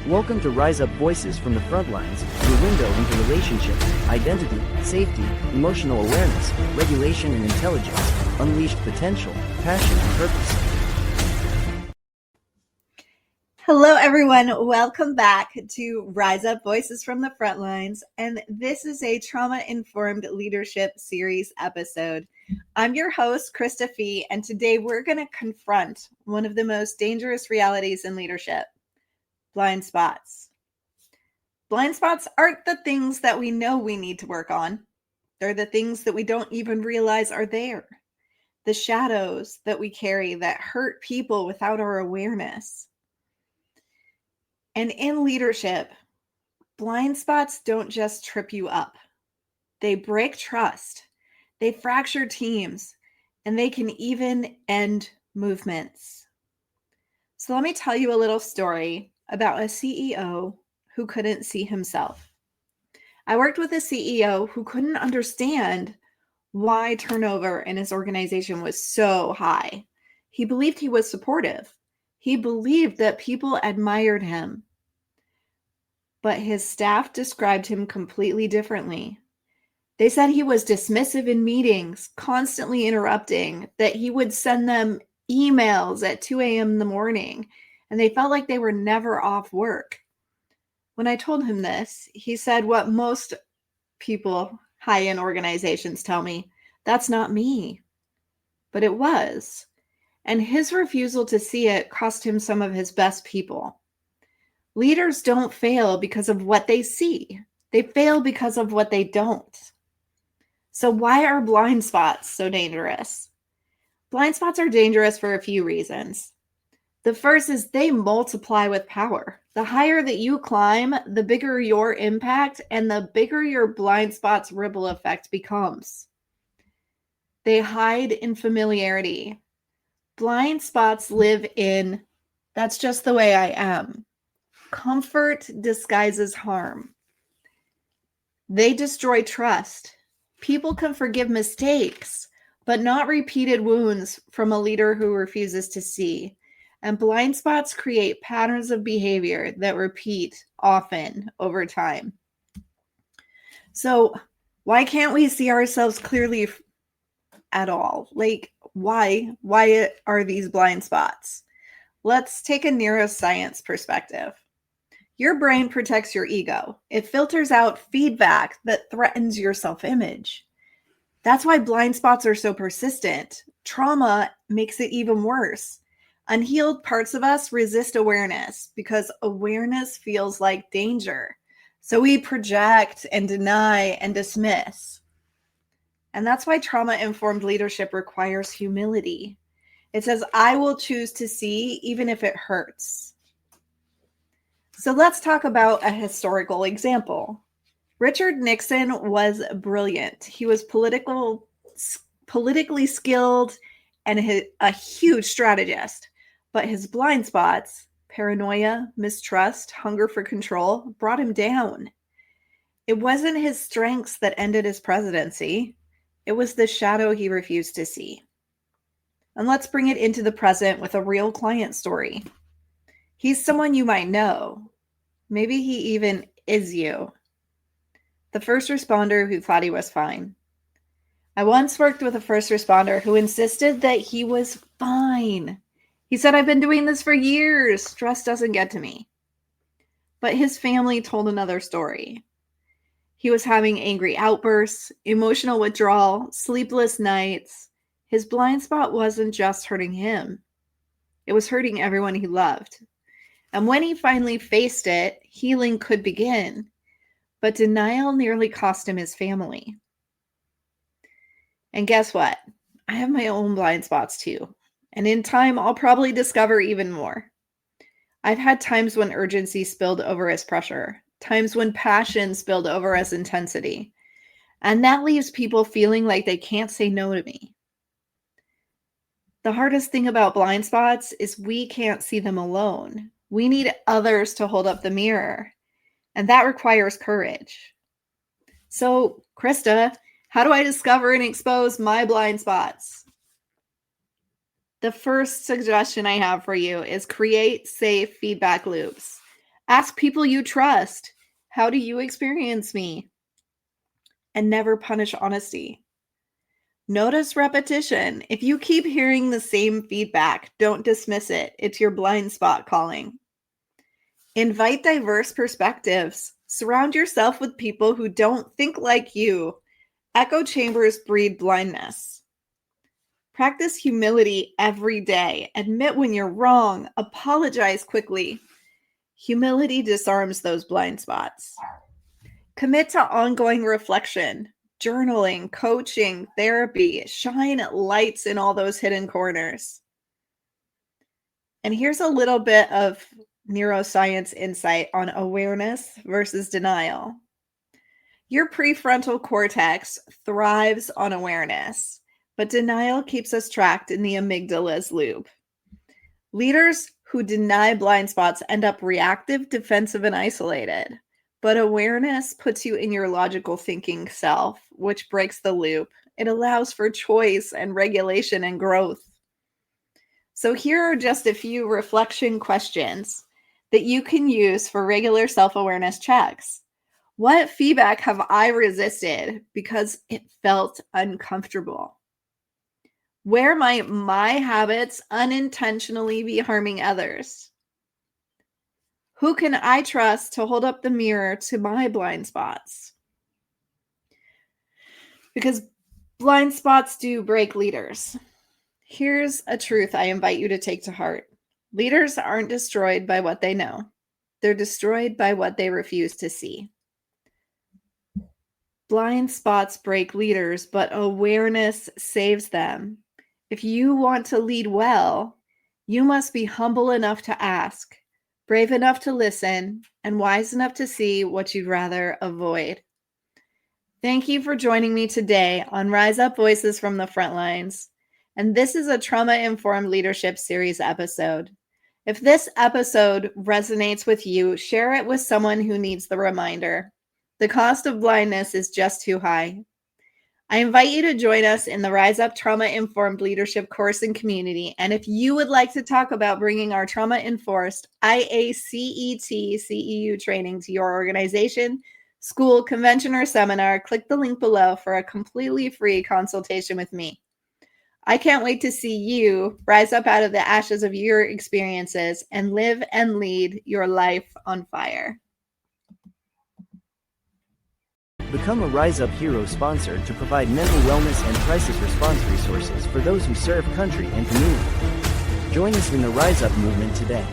Welcome to Rise Up Voices from the Front Lines, your window into relationships, identity, safety, emotional awareness, regulation and intelligence, unleashed potential, passion and purpose. Hello everyone, welcome back to Rise Up Voices from the Front Lines, and this is a trauma-informed leadership series episode. I'm your host, Krista Fee, and today we're going to confront one of the most dangerous realities in leadership: blind spots. Blind spots aren't the things that we know we need to work on. They're the things that we don't even realize are there. The shadows that we carry that hurt people without our awareness. And in leadership, blind spots don't just trip you up. They break trust. They fracture teams, and they can even end movements. So let me tell you a little story about a CEO who couldn't see himself. I worked with a CEO who couldn't understand why turnover in his organization was so high. He believed he was supportive. He believed that people admired him. But his staff described him completely differently. They said he was dismissive in meetings, constantly interrupting, that he would send them emails at 2 a.m. in the morning, and they felt like they were never off work. When I told him this, he said what most people high in organizations tell me: that's not me. But it was. And his refusal to see it cost him some of his best people. Leaders don't fail because of what they see. They fail because of what they don't. So why are blind spots so dangerous? Blind spots are dangerous for a few reasons. The first is they multiply with power. The higher that you climb, the bigger your impact and the bigger your blind spot's ripple effect becomes. They hide in familiarity. Blind spots live in, that's just the way I am. Comfort disguises harm. They destroy trust. People can forgive mistakes, but not repeated wounds from a leader who refuses to see. And blind spots create patterns of behavior that repeat often over time. So why can't we see ourselves clearly at all? Like, why are these blind spots? Let's take a neuroscience perspective. Your brain protects your ego. It filters out feedback that threatens your self-image. That's why blind spots are so persistent. Trauma makes it even worse. Unhealed parts of us resist awareness because awareness feels like danger. So we project and deny and dismiss. And that's why trauma-informed leadership requires humility. It says, I will choose to see even if it hurts. So let's talk about a historical example. Richard Nixon was brilliant. He was politically skilled and a huge strategist. But his blind spots, paranoia, mistrust, hunger for control, brought him down. It wasn't his strengths that ended his presidency. It was the shadow he refused to see. And let's bring it into the present with a real client story. He's someone you might know. Maybe he even is you. The first responder who thought he was fine. I once worked with a first responder who insisted that he was fine. He said, I've been doing this for years. Stress doesn't get to me. But his family told another story. He was having angry outbursts, emotional withdrawal, sleepless nights. His blind spot wasn't just hurting him. It was hurting everyone he loved. And when he finally faced it, healing could begin. But denial nearly cost him his family. And guess what? I have my own blind spots too. And in time, I'll probably discover even more. I've had times when urgency spilled over as pressure, times when passion spilled over as intensity. And that leaves people feeling like they can't say no to me. The hardest thing about blind spots is we can't see them alone. We need others to hold up the mirror. And that requires courage. So, Krista, how do I discover and expose my blind spots? The first suggestion I have for you is create safe feedback loops. Ask people you trust, how do you experience me? And never punish honesty. Notice repetition. If you keep hearing the same feedback, don't dismiss it. It's your blind spot calling. Invite diverse perspectives. Surround yourself with people who don't think like you. Echo chambers breed blindness. Practice humility every day. Admit when you're wrong. Apologize quickly. Humility disarms those blind spots. Commit to ongoing reflection, journaling, coaching, therapy. Shine lights in all those hidden corners. And here's a little bit of neuroscience insight on awareness versus denial. Your prefrontal cortex thrives on awareness, but denial keeps us trapped in the amygdala's loop. Leaders who deny blind spots end up reactive, defensive, and isolated. But awareness puts you in your logical thinking self, which breaks the loop. It allows for choice and regulation and growth. So here are just a few reflection questions that you can use for regular self-awareness checks. What feedback have I resisted because it felt uncomfortable? Where might my habits unintentionally be harming others? Who can I trust to hold up the mirror to my blind spots? Because blind spots do break leaders. Here's a truth I invite you to take to heart. Leaders aren't destroyed by what they know. They're destroyed by what they refuse to see. Blind spots break leaders, but awareness saves them. If you want to lead well, you must be humble enough to ask, brave enough to listen, and wise enough to see what you'd rather avoid. Thank you for joining me today on Rise Up Voices from the Frontlines. And this is a trauma-informed leadership series episode. If this episode resonates with you, share it with someone who needs the reminder. The cost of blindness is just too high. I invite you to join us in the Rise Up Trauma-Informed Leadership course and community. And if you would like to talk about bringing our trauma-enforced IACET CEU training to your organization, school, convention, or seminar, click the link below for a completely free consultation with me. I can't wait to see you rise up out of the ashes of your experiences and live and lead your life on fire. Become a Rise Up Hero sponsor to provide mental wellness and crisis response resources for those who serve country and community. Join us in the Rise Up movement today.